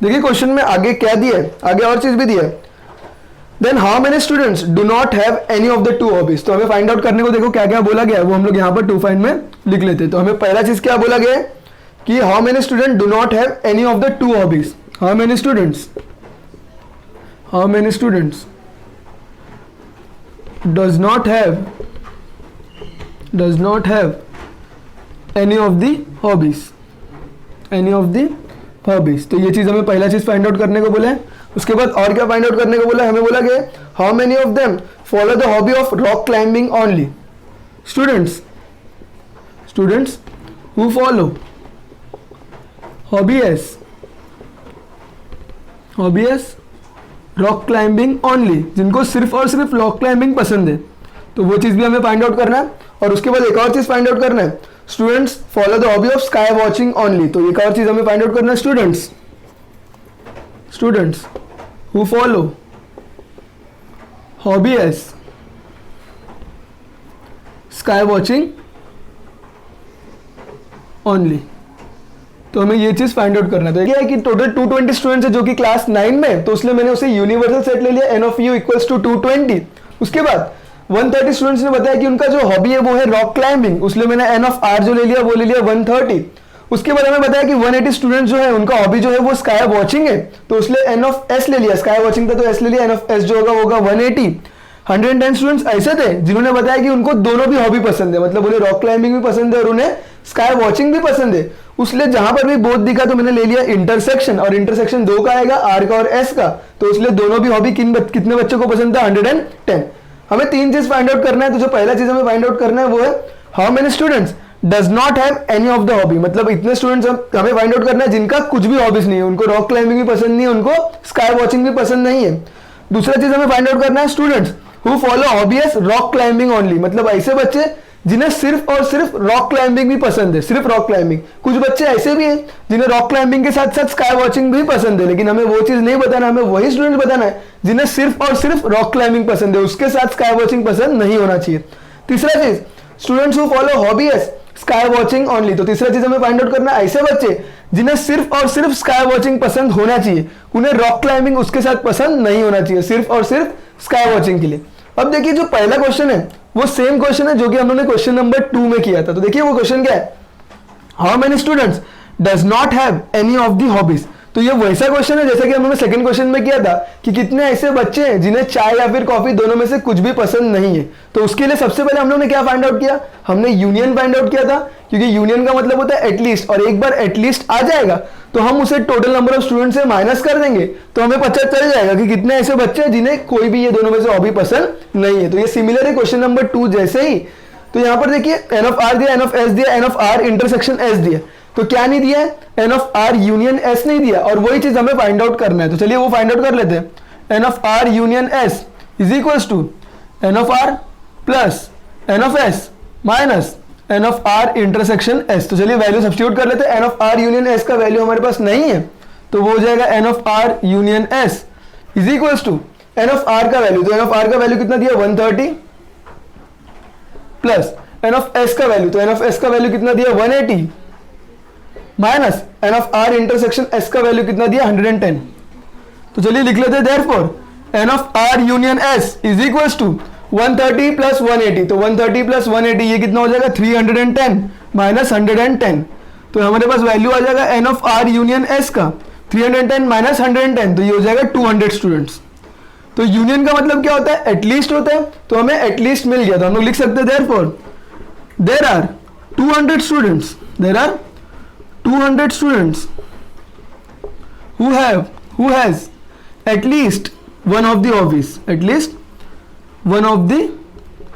देखिए क्वेश्चन में आगे क्या दिया है, आगे और चीज भी दिया है, then how many students do not have any of the two hobbies. तो हमें फाइंड आउट करने को देखो क्या क्या बोला गया है, वो हम लोग यहाँ पर टू फाइंड में लिख लेते हैं। तो हमें पहला चीज क्या बोला गया है कि how many student do not have any of the two hobbies. How many students does not have any of the hobbies. तो ये चीज हमें पहला चीज फाइंड आउट करने को बोला है। उसके बाद और क्या फाइंड आउट करने को बोला है, हमें बोला गया how many of them follow the hobby of rock climbing only. Students who follow hobby S rock climbing only, जिनको सिर्फ और सिर्फ रॉक क्लाइंबिंग पसंद है। तो वो चीज भी हमें फाइंड आउट करना है। और उसके बाद एक और चीज फाइंड आउट करना है, students follow the hobby of sky watching only. तो एक और चीज हमें फाइंड आउट करना है, students who follow hobby as sky watching only। तो हमें ये चीज फाइंड आउट करना है। तो क्या है कि टोटल 220 स्टूडेंट्स है जो कि क्लास 9 में, तो इसलिए मैंने उसे यूनिवर्सल सेट ले लिया, N of U equals to 220। उसके बाद 130 स्टूडेंट्स ने बताया कि उनका जो हॉबी है वो है रॉक क्लाइंबिंग, उसलिए मैंने एन ऑफ आर जो ले लिया वो ले लिया 130। उसके बाद हमें बताया कि 180 स्टूडेंट्स जो है उनका हॉबी जो है वो स्काई वॉचिंग है, तो उसलिए एन ऑफ एस ले लिया, स्काई वॉचिंग था तो एस ले लिया, एन ऑफ एस जो होगा 180। 110 स्टूडेंट्स ऐसे थे जिन्होंने बताया कि उनको दोनों भी हॉबी पसंद है, मतलब उन्हें रॉक क्लाइंबिंग भी पसंद है और उन्हें स्काई वॉचिंग भी पसंद है। उसलिए जहां पर भी बोथ दिखा तो मैंने ले लिया इंटरसेक्शन, और इंटरसेक्शन दो का आएगा, आर का और एस का। तो इसलिए दोनों भी हॉबी कितने बच्चों को पसंद था, 110। हमें तीन चीज फाइंड आउट करना है। तो जो पहला चीज हमें फाइंड आउट करना है वो है how many students does not have any of the hobby, मतलब इतने स्टूडेंट्स हमें फाइंड आउट करना है जिनका कुछ भी हॉबीज नहीं है, उनको रॉक क्लाइंबिंग भी पसंद नहीं है, उनको स्काई वॉचिंग भी पसंद नहीं है। दूसरा चीज हमें फाइंड आउट करना है students who follow hobby as rock climbing only, मतलब ऐसे बच्चे जिन्हें सिर्फ और सिर्फ रॉक क्लाइंबिंग भी पसंद है, सिर्फ रॉक क्लाइंबिंग। कुछ बच्चे ऐसे भी हैं जिन्हें रॉक क्लाइंबिंग के साथ साथ स्काई वॉचिंग भी पसंद है, लेकिन हमें वो चीज नहीं बताना, हमें वही स्टूडेंट्स बताना है जिन्हें सिर्फ और सिर्फ रॉक क्लाइंबिंग पसंद है, उसके साथ स्काई वॉचिंग पसंद नहीं होना चाहिए। तीसरा चीज students who follow hobby as sky watching only, तो तीसरा चीज हमें फाइंड आउट करना है ऐसे बच्चे जिन्हें सिर्फ और सिर्फ स्काई वॉचिंग पसंद होना चाहिए, उन्हें रॉक क्लाइंबिंग उसके साथ पसंद नहीं होना चाहिए, सिर्फ और सिर्फ स्काई वॉचिंग के लिए। अब देखिए जो पहला क्वेश्चन है वो सेम क्वेश्चन है जो कि हमने क्वेश्चन नंबर 2 में किया था। तो देखिए वो क्वेश्चन क्या है, how many students does not have any of the hobbies. तो ये वैसा क्वेश्चन है जैसा कि हमने सेकंड क्वेश्चन में किया था कि कितने ऐसे बच्चे हैं जिन्हें चाय या फिर कॉफी दोनों में से कुछ भी पसंद नहीं है। तो उसके लिए सबसे पहले हम लोगों ने क्या फाइंड आउट किया, हमने यूनियन फाइंड आउट किया था, क्योंकि यूनियन का मतलब होता है एटलीस्ट, और एक बार एटलीस्ट आ जाएगा तो हम उसे टोटल नंबर ऑफ स्टूडेंट से माइनस कर देंगे तो हमें पता चल जाएगा कि कितने ऐसे बच्चे हैं जिन्हें कोई भी ये दोनों में से हॉबी पसंद नहीं है। तो ये सिमिलर है क्वेश्चन नंबर 2 जैसे ही। तो यहां पर देखिए एन ऑफ आर दिया, एन ऑफ एस दिया, n of R intersection S दिया, तो क्या नहीं दिया है, N of R union S नहीं दिया, और वही चीज हमें फाइंड आउट करना है। तो चलिए वो फाइंड आउट कर लेते हैं। N of R union S is equals to N of R plus N of S minus N of R intersection S. तो चलिए वैल्यू सब्स्टिट्यूट कर लेते हैं। N of R union S का वैल्यू हमारे पास नहीं है, तो वो हो जाएगा N of R union S is equals to N of R का वैल्यू। तो एन ऑफ आर का वैल्यू कितना दिया 130 प्लस एन ऑफ एस का वैल्यू, तो एन ऑफ एस का वैल्यू कितना दिया 180 minus N of R intersection S का वैल्यू कितना दिया 110। तो चलिए लिख लेते हैं therefore n of R union S is equals to 130 plus 180। तो 130 प्लस 180 ये कितना हो जाएगा 310 माइनस 110। तो हमारे पास वैल्यू आ जाएगा N of R union S का 310 माइनस 110, तो ये हो जाएगा 200 स्टूडेंट्स। तो यूनियन का मतलब क्या होता है? एटलीस्ट होता है, तो हमें एटलीस्ट मिल गया। तो हम लोग लिख सकते हैं therefore there are 200 students, there are 200 students who has at least one of the hobbies, at least one of the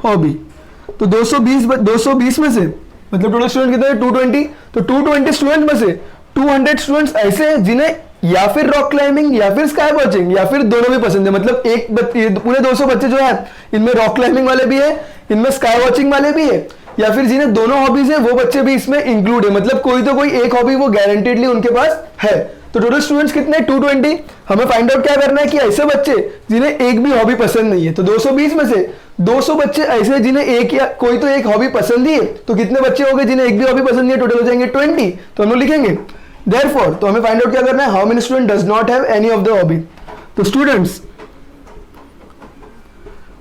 hobby। तो 220 में से मतलब टोटल स्टूडेंट कितने हैं 220, तो 220 स्टूडेंट में से 200 स्टूडेंट्स ऐसे हैं जिन्हें या फिर रॉक क्लाइंबिंग या फिर स्काई वॉचिंग या फिर दोनों भी पसंद है। मतलब पूरे 200 बच्चे जो है इनमें रॉक क्लाइंबिंग वाले भी है, इनमें स्काई वॉचिंग वाले भी है, या फिर जिन्हें दोनों हॉबीज है वो बच्चे भी इसमें इंक्लूड है। मतलब कोई तो कोई एक हॉबी वो गारंटेडली उनके पास है। तो टोटल स्टूडेंट्स कितने 220। हमें फाइंड आउट क्या करना है कि ऐसे बच्चे जिन्हें एक भी हॉबी पसंद नहीं है। तो 220 में से 200 बच्चे ऐसे जिन्हें एक या कोई तो एक हॉबी पसंद ही है, तो कितने बच्चे हो गए जिन्हें एक भी हॉबी पसंद नहीं है? टोटल हो जाएंगे 20। तो हम लोग लिखेंगे देयरफॉर, तो हमें फाइंड आउट क्या करना है, how many student does not have any of the hobby. तो students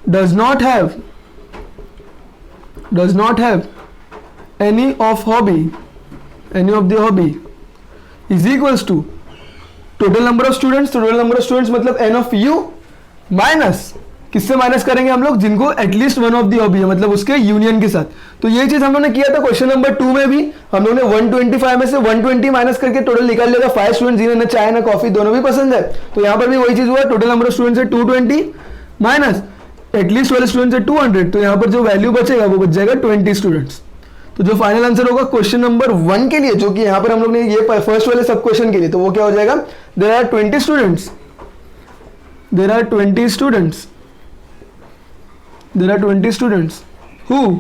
does not have any of the hobby is equals to total number of students। total number of students मतलब n of u minus किससे minus करेंगे हम लोग? जिनको at least one of the hobby है, मतलब उसके यूनियन के साथ। तो ये चीज हम लोगों ने किया था क्वेश्चन नंबर 2 में भी। हम लोगों ने 125 में से 120 माइनस करके टोटल निकाल लिया था 5 स्टूडेंट जिन्हें ना चाय ना कॉफी दोनों भी पसंद है। तो यहाँ पर भी वही चीज हुआ, टोटल नंबर ऑफ स्टूडेंट्स है 220 माइनस एटलीस्ट वाले स्टूडेंट्स है 200। तो यहाँ पर जो वैल्यू बचेगा वो बच जाएगा 20 स्टूडेंट्स। तो जो फाइनल आंसर होगा क्वेश्चन नंबर 1 के लिए, जो कि यहाँ पर हम लोग ने ये फर्स्ट वाले सब क्वेश्चन के लिए, तो वो क्या हो जाएगा, there are 20 students who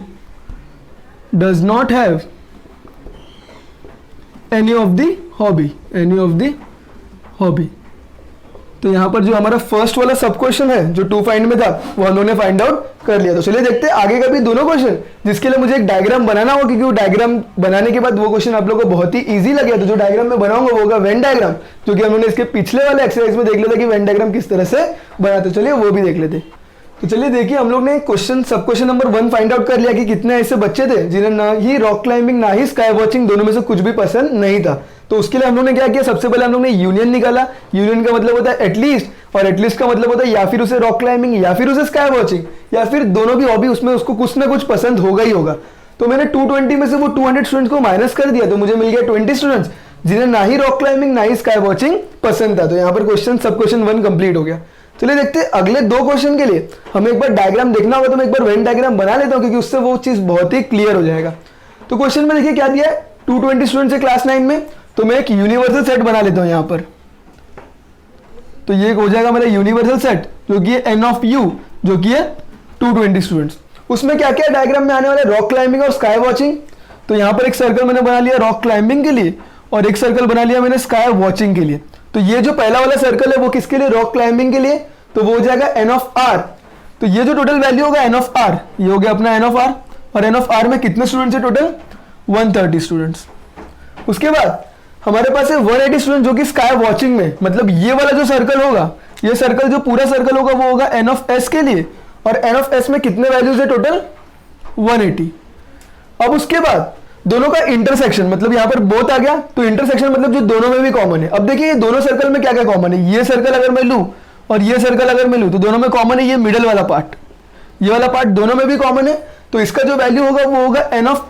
does not have any of the hobby. तो यहाँ पर जो हमारा फर्स्ट वाला सब क्वेश्चन है जो 2 फाइंड में था वो हम लोगों ने फाइंड आउट कर लिया। तो चलिए देखते हैं आगे का भी दोनों क्वेश्चन, जिसके लिए मुझे एक डायग्राम बनाना होगा, क्योंकि वो डायग्राम बनाने के बाद वो क्वेश्चन आप लोगों को बहुत ही इजी लगेगा। तो जो डायग्राम मैं बनाऊंगा वो होगा वेन डायग्राम, जो कि हम लोगों ने इसके पिछले वाले एक्सरसाइज में देख लिया था कि वेन डायग्राम किस तरह से बनाते। चलिए वो भी देख लेते। तो चलिए देखिए, हम लोग ने सब क्वेश्चन नंबर 1 फाइंड आउट कर लिया कि कितने ऐसे बच्चे थे जिन्हें ना ही रॉक क्लाइंबिंग ना ही स्काई वॉचिंग दोनों में से कुछ भी पसंद नहीं था। तो उसके लिए हम लोग ने क्या किया, सबसे पहले हम लोग ने यूनियन निकाला। यूनियन का मतलब होता है एटलीस्ट, और एटलीस्ट का मतलब होता है या फिर उसे रॉक क्लाइंबिंग या फिर उसे स्काई वॉचिंग या फिर दोनों भी हॉबी, उसमें उसको कुछ ना कुछ पसंद होगा ही होगा। तो मैंने 220 में से वो 200 स्टूडेंट्स को माइनस कर दिया, तो मुझे मिल गया 20 स्टूडेंट्स जिन्हें ना ही रॉक क्लाइंबिंग ना ही स्काई वॉचिंग पसंद था। तो यहाँ पर सब क्वेश्चन 1 कंप्लीट हो गया। चलिए देखते हैं अगले 2 क्वेश्चन के लिए हमें एक बार डायग्राम देखना होगा, तो मैं एक बार वेन डायग्राम बना लेता हूँ, क्योंकि उससे वो चीज बहुत ही क्लियर हो जाएगा। तो क्वेश्चन में देखिए क्या दिया है, 220 स्टूडेंट्स है क्लास 9 में, तो मैं एक यूनिवर्सल सेट बना लेता हूं यहां पर। तो ये हो जाएगा मेरा यूनिवर्सल सेट, जो कि एन ऑफ यू, जो कि है 220 स्टूडेंट्स। उसमें क्या क्या डायग्राम में आने वाले, रॉक क्लाइंबिंग और स्काई वॉचिंग। तो यहां पर एक सर्कल मैंने बना लिया रॉक क्लाइंबिंग के लिए और एक सर्कल बना लिया मैंने स्काई वॉचिंग के लिए। तो ये जो पहला वाला सर्कल है वो किसके लिए, रॉक क्लाइंबिंग के लिए, तो वो हो जाएगा एन ऑफ आर। तो ये जो टोटल वैल्यू होगा एन ऑफ आर, ये हो गया अपना एन ऑफ आर। और एन ऑफ आर में कितने स्टूडेंट्स है टोटल, 130 स्टूडेंट्स। उसके बाद हमारे पास है 180 स्टूडेंट जो कि स्काई वॉचिंग में, मतलब ये वाला जो सर्कल होगा, ये सर्कल जो पूरा सर्कल होगा वो होगा एन ऑफ एस के लिए। और एन ऑफ एस में कितने वैल्यूज है टोटल, 180। अब उसके बाद दोनों का इंटरसेक्शन, मतलब यहाँ पर बोथ आ गया, तो इंटरसेक्शन मतलब जो दोनों में भी कॉमन है। अब देखिए ये दोनों सर्कल में क्या क्या कॉमन है, ये सर्कल अगर मैं लूं और ये सर्कल अगर मैं लूं तो दोनों में कॉमन है ये मिडल वाला पार्ट, ये वाला पार्ट दोनों में भी कॉमन है। तो इसका जो वैल्यू होगा वो होगा एन ऑफ,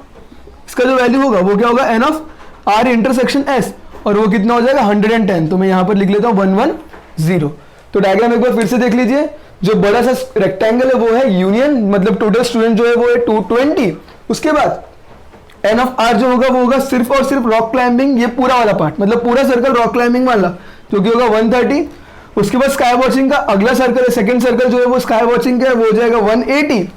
इसका जो वैल्यू होगा वो क्या होगा, N of R intersection S, और वो कितना हो जाएगा 110। तो मैं यहाँ पर लिख लेता हूँ 110। तो डायग्राम एक बार फिर से देख लीजिए, जो बड़ा सा रेक्टेंगल है वो है यूनियन, मतलब टोटल स्टूडेंट जो है वो है 220। उसके बाद एन ऑफ आर जो होगा वो होगा सिर्फ और सिर्फ रॉक क्लाइंबिंग, ये पूरा वाला पार्ट, मतलब पूरा सर्कल रॉक क्लाइंबिंग वाला, जो कि होगा 130। उसके बाद स्काई वॉचिंग का अगला सर्कल है, सेकंड सर्कल जो है वो स्काई वॉचिंग का है, वो हो जाएगा 180।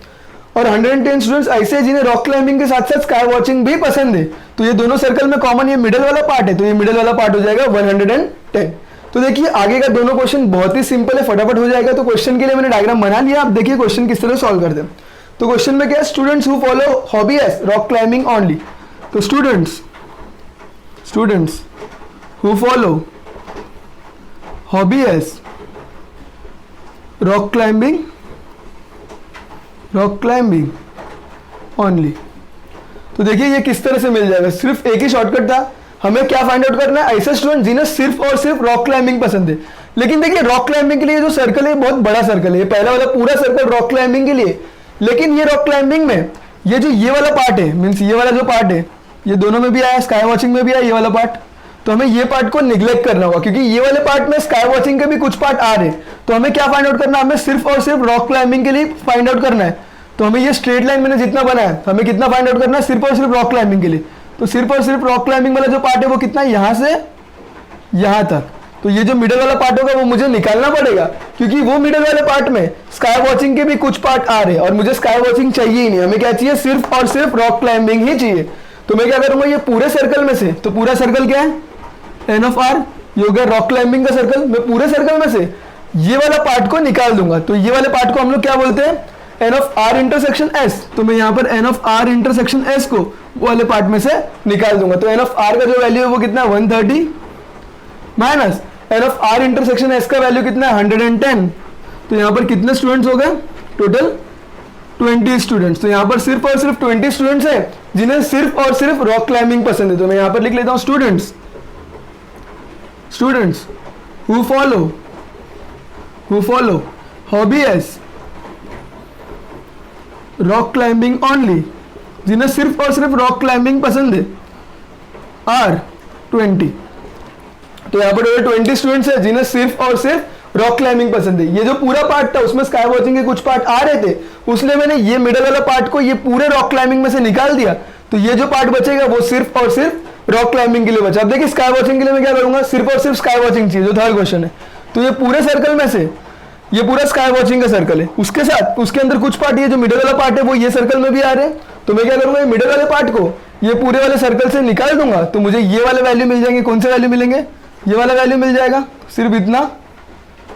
और 110 स्टूडेंट्स ऐसे हैं जिन्हें रॉक क्लाइंबिंग के साथ साथ स्काई वॉचिंग भी पसंद है। तो ये दोनों सर्कल में कॉमन ये मिडिल वाला पार्ट है, तो ये मिडिल वाला पार्ट हो जाएगा 110। तो देखिए आगे का दोनों क्वेश्चन बहुत ही सिंपल है, फटाफट हो जाएगा। तो क्वेश्चन के लिए मैंने डायग्राम बना लिया, आप देखिए क्वेश्चन किस तरह सॉल्व करते हैं। तो क्वेश्चन में क्या है, students who follow hobby as rock climbing only. तो students who follow hobby as rock climbing only. तो देखिए ये किस तरह से मिल जाएगा, सिर्फ एक ही शॉर्टकट था, हमें क्या फाइंड आउट करना है, ऐसे स्टूडेंट जिन्हें सिर्फ और सिर्फ रॉक क्लाइंबिंग पसंद है। लेकिन देखिए रॉक क्लाइंबिंग के लिए जो सर्कल है बहुत बड़ा सर्कल है, पहला वाला पूरा सर्कल रॉक क्लाइंबिंग के लिए। लेकिन ये रॉक क्लाइंबिंग में ये जो ये वाला पार्ट है, मीन्स ये वाला जो पार्ट है, ये दोनों में भी आया, स्काई वॉचिंग में भी आया ये वाला पार्ट। तो हमें ये पार्ट को निग्लेक्ट करना होगा, क्योंकि ये वाले पार्ट में स्काई वॉचिंग के भी कुछ पार्ट आ रहे हैं। तो हमें क्या फाइंड आउट करना है, हमें सिर्फ और सिर्फ रॉक क्लाइंबिंग के लिए फाइंड आउट करना है। तो हमें ये स्ट्रेट लाइन मैंने जितना बनाया है, हमें कितना फाइंड आउट करना है, सिर्फ और सिर्फ रॉक क्लाइंबिंग के लिए। तो सिर्फ और सिर्फ रॉक क्लाइंबिंग वाला जो पार्ट है वो कितना है, यहाँ से यहाँ तक। तो ये जो मिडल वाला पार्ट होगा वो मुझे निकालना पड़ेगा, क्योंकि वो मिडल वाले पार्ट में स्काई वॉचिंग के भी कुछ पार्ट आ रहे हैं और मुझे स्काई वॉचिंग चाहिए ही नहीं, हमें क्या चाहिए, सिर्फ और सिर्फ रॉक क्लाइंबिंग ही चाहिए। तो मैं क्या करूंगा, ये पूरे सर्कल में से, तो पूरा सर्कल क्या है, एन ऑफ आर, ये हो गया रॉक क्लाइंबिंग का सर्कल। मैं पूरे सर्कल में से ये वाला पार्ट को निकाल दूंगा। तो ये वाले पार्ट को हम लोग क्या बोलते हैं, n of R intersection S. तो मैं यहाँ पर n of R intersection S को वो वाले पार्ट में से निकाल दूंगा। तो एन ऑफ आर का जो वैल्यू है वो कितना है, 130 minus N of R intersection S का वैल्यू कितना है, 110। तो यहाँ पर कितने स्टूडेंट्स हो गए, टोटल 20 स्टूडेंट्स। तो यहाँ पर सिर्फ और सिर्फ 20 स्टूडेंट्स है जिन्हें सिर्फ और सिर्फ रॉक क्लाइंबिंग पसंद है। तो मैं यहाँ पर लिख लेता हूँ students who follow hobby as rock climbing only, जिन्हें सिर्फ और सिर्फ रॉक क्लाइंबिंग पसंद है, आर 20। तो यहाँ पर 20 स्टूडेंट्स है जिन्हें सिर्फ और सिर्फ रॉक क्लाइंबिंग पसंद है। ये जो पूरा पार्ट था उसमें स्काई वॉचिंग के कुछ पार्ट आ रहे थे, उसलिए मैंने ये मिडल वाला पार्ट को ये पूरे रॉक क्लाइंबिंग में से निकाल दिया। तो ये जो पार्ट बचेगा वो सिर्फ और सिर्फ रॉक क्लाइंबिंग के लिए बचा। अब देखिए स्काई वॉचिंग के लिए मैं क्या करूंगा, सिर्फ और सिर्फ स्काई वॉचिंग चाहिए, जो थर्ड क्वेश्चन है। तो ये पूरे सर्कल में से ये पूरा स्काई वॉचिंग का सर्कल है, उसके साथ उसके अंदर कुछ पार्ट, ये जो मिडल वाला पार्ट है वो ये सर्कल में भी आ रहे हैं। तो मैं क्या करूंगा, ये मिडल वाले पार्ट को ये पूरे वाले सर्कल से निकाल दूंगा। तो मुझे ये वाले वैल्यू मिल जाएंगे। कौन से वैल्यू मिलेंगे, ये वाला वैल्यू मिल जाएगा, सिर्फ इतना,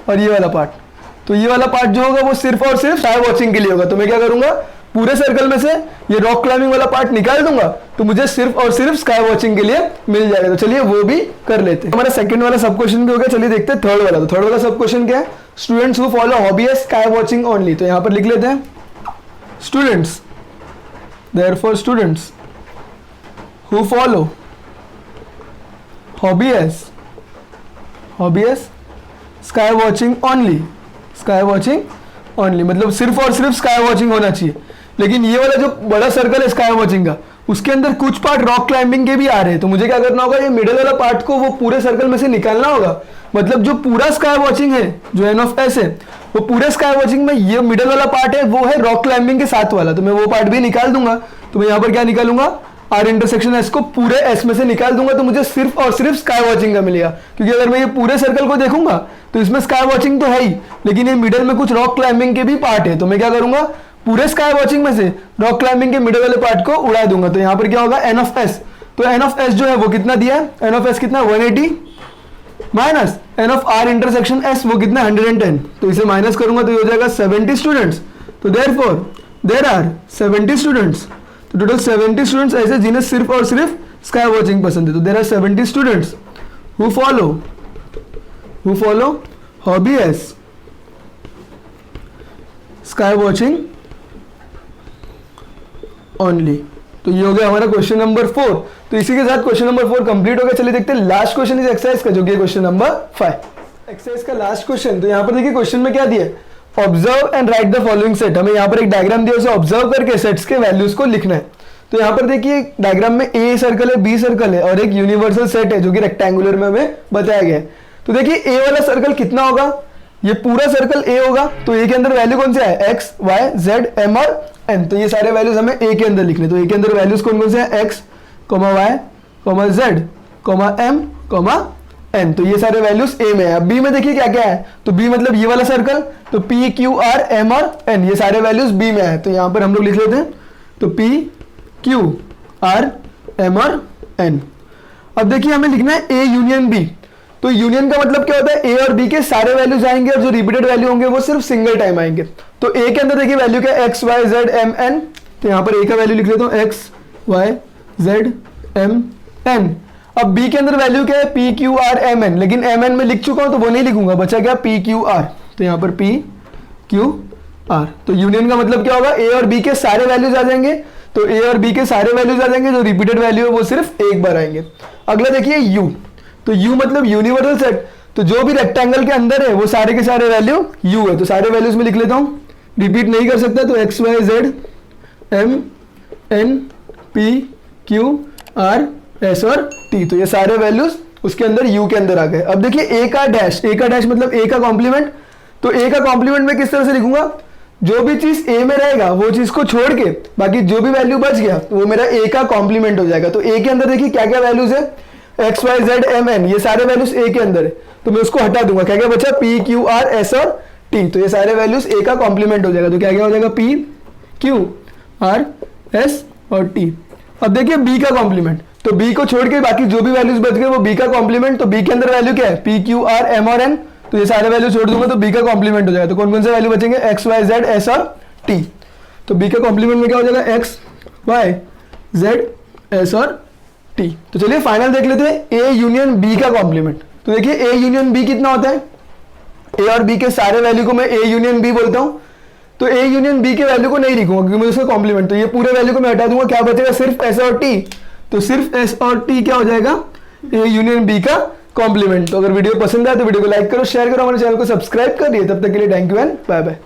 और ये वाला पार्ट। तो ये वाला पार्ट जो होगा वो सिर्फ और सिर्फ स्काई वॉचिंग के लिए होगा। तो मैं क्या करूंगा, पूरे सर्कल में से ये रॉक क्लाइंबिंग वाला पार्ट निकाल दूंगा, तो मुझे सिर्फ और सिर्फ स्काई वॉचिंग के लिए मिल जाएगा। तो चलिए वो भी कर लेते हैं। हमारा सेकंड वाला सब क्वेश्चन भी हो गया। चलिए देखते हैं थर्ड वाला। तो थर्ड वाला सब क्वेश्चन क्या है, students who follow hobby as sky watching only. तो यहां पर लिख लेते हैं students, therefore students who follow hobby as sky watching only, मतलब सिर्फ और सिर्फ स्काई वॉचिंग होना चाहिए। लेकिन ये वाला जो बड़ा सर्कल है स्काई वॉचिंग का, उसके अंदर कुछ पार्ट रॉक क्लाइंबिंग के भी आ रहे हैं। तो मुझे क्या करना होगा, ये मिडिल वाला पार्ट को वो पूरे सर्कल में से निकालना होगा। मतलब जो पूरा स्काई वॉचिंग है, जो एन ऑफ एस है, वो पूरे स्काई वॉचिंग में ये मिडिल वाला पार्ट है वो है रॉक क्लाइंबिंग के साथ वाला। तो मैं वो पार्ट भी निकाल दूंगा। तो मैं यहाँ पर क्या निकालूंगा, आर इंटरसेक्शन एस को पूरे एस में से निकाल दूंगा। तो मुझे सिर्फ और सिर्फ स्काई वॉचिंग का मिलेगा, क्योंकि अगर मैं ये पूरे सर्कल को देखूंगा तो इसमें स्काई वॉचिंग तो है ही, लेकिन ये मिडिल में कुछ रॉक क्लाइंबिंग के भी पार्ट है। तो मैं क्या करूंगा, पूरे स्काई वॉचिंग में से रॉक क्लाइंबिंग के मिडिल वाले पार्ट को उड़ा दूंगा। तो यहाँ पर क्या होगा, एन ऑफ एस। तो एन ऑफ एस जो है वो कितना दिया है, एन ऑफ एस कितना, 180 minus N of R intersection S वो कितना, 110। तो इसे माइनस करूंगा तो ये हो जाएगा 70 स्टूडेंट्स। तो देयरफॉर देयर आर 70 स्टूडेंट्स। तो टोटल 70 स्टूडेंट्स ऐसे जिन्हें सिर्फ और सिर्फ स्काई वॉचिंग पसंद है। तो there are 70 students who follow hobby as sky watching only. तो ये हो गया हमारा क्वेश्चन नंबर 4। तो इसी के साथ क्वेश्चन नंबर 4 कंप्लीट हो गया। चलिए देखते हैं लास्ट क्वेश्चन इस एक्सरसाइज का, जो कि क्वेश्चन नंबर 5। एक्सरसाइज का लास्ट क्वेश्चन। तो यहाँ पर देखिए क्वेश्चन में क्या दिया है, observe and right the following set. हमें यहाँ पर एक डायग्राम दिया, उसे ऑब्जर्व करके सेट्स के वैल्यूज को लिखना है। तो यहाँ पर देखिए डायग्राम में ए सर्कल है, बी सर्कल है और एक यूनिवर्सल सेट है जो कि रेक्टेंगुलर में हमें बताया गया है। तो देखिए ए वाला सर्कल कितना होगा, ये पूरा सर्कल ए होगा। तो ए के अंदर वैल्यू कौन से है, एक्स वाई जेड एम और एन। तो ये सारे वैल्यूज हमें ए के अंदर लिखने। तो ए के अंदर वैल्यूज कौन कौन से हैं, X, Y, Z, M, N, तो ये सारे वैल्यूज ए में है। अब बी में देखिए क्या क्या है, तो बी मतलब ये वाला सर्कल, तो पी क्यू आर एम और एन, ये सारे वैल्यूज बी में है। तो यहां पर हम लोग लिख लेते हैं, तो पी क्यू आर एम और एन। अब देखिए हमें लिखना है ए यूनियन बी, तो यूनियन का मतलब क्या होता है, ए और बी के सारे वैल्यूज आएंगे और जो रिपीटेड वैल्यू होंगे वो सिर्फ सिंगल टाइम आएंगे। तो ए के अंदर देखिए वैल्यू क्या है, X Y Z M N, तो यहां पर ए का वैल्यू लिख लेता हूं X Y Z M N. अब बी के अंदर वैल्यू क्या है, P Q R M N, लेकिन एम एन में लिख चुका हूं तो वो नहीं लिखूंगा, बचा क्या पी क्यू आर, तो यहां पर पी क्यू आर। तो यूनियन का मतलब क्या होगा, ए और बी के सारे वैल्यूज आ जाएंगे, तो ए और बी के सारे वैल्यूज आ जाएंगे, जो रिपीटेड वैल्यू है वो सिर्फ एक बार आएंगे। अगला देखिए यू, तो यू मतलब यूनिवर्सल सेट, तो जो भी रेक्टेंगल के अंदर है वो सारे के सारे वैल्यू यू है, तो सारे वैल्यूज में लिख लेता हूं, रिपीट नहीं कर सकता, तो X Y Z M N P Q R S और टी, तो ये सारे वैल्यूज उसके अंदर यू के अंदर आ गए। अब देखिए ए का डैश, ए का डैश मतलब ए का कॉम्प्लीमेंट, तो ए का कॉम्प्लीमेंट में किस तरह से लिखूंगा, जो भी चीज ए में रहेगा वो चीज को छोड़ के बाकी जो भी वैल्यू बच गया वो मेरा ए का कॉम्प्लीमेंट हो जाएगा। तो ए के अंदर देखिए क्या क्या वैल्यूज है, X Y Z M N, ये सारे वैल्यूज ए के अंदर है, तो मैं उसको हटा दूंगा, क्या क्या बचा पी क्यू आर एस और टी, तो ये सारे वैल्यूज ए का कॉम्प्लीमेंट हो जाएगा, तो क्या क्या हो जाएगा पी क्यू आर एस और टी। अब देखिए बी का कॉम्प्लीमेंट, तो बी को छोड़ के बाकी जो भी वैल्यूज बच गए वो बी का कॉम्प्लीमेंट, तो बी के अंदर वैल्यू क्या है पी क्यू आर एम और एन, तो ये सारे वैल्यू छोड़ दूंगा तो बी का कॉम्प्लीमेंट हो जाएगा। तो कौन कौन से वैल्यू बचेंगे, एक्स वाई जेड एस और टी, तो बी का कॉम्प्लीमेंट में क्या हो जाएगा एक्स वाई जेड एस और टी। तो चलिए फाइनल देख लेते हैं ए यूनियन बी का कॉम्प्लीमेंट। तो देखिए ए यूनियन बी कितना होता है, ए और बी के सारे वैल्यू को मैं ए यूनियन बी बोलता हूं, तो ए यूनियन बी के वैल्यू को नहीं लिखूंगा क्योंकि मुझे उसका कॉम्प्लीमेंट, तो ये पूरे वैल्यू को मैं हटा दूंगा, क्या बचेगा सिर्फ एस और टी, तो सिर्फ एस और टी क्या हो जाएगा ए यूनियन बी का कॉम्प्लीमेंट। तो अगर वीडियो पसंद आए तो वीडियो को लाइक करो, शेयर करो, हमारे चैनल को सब्सक्राइब कर दिए, तब तक के लिए thank you and bye bye.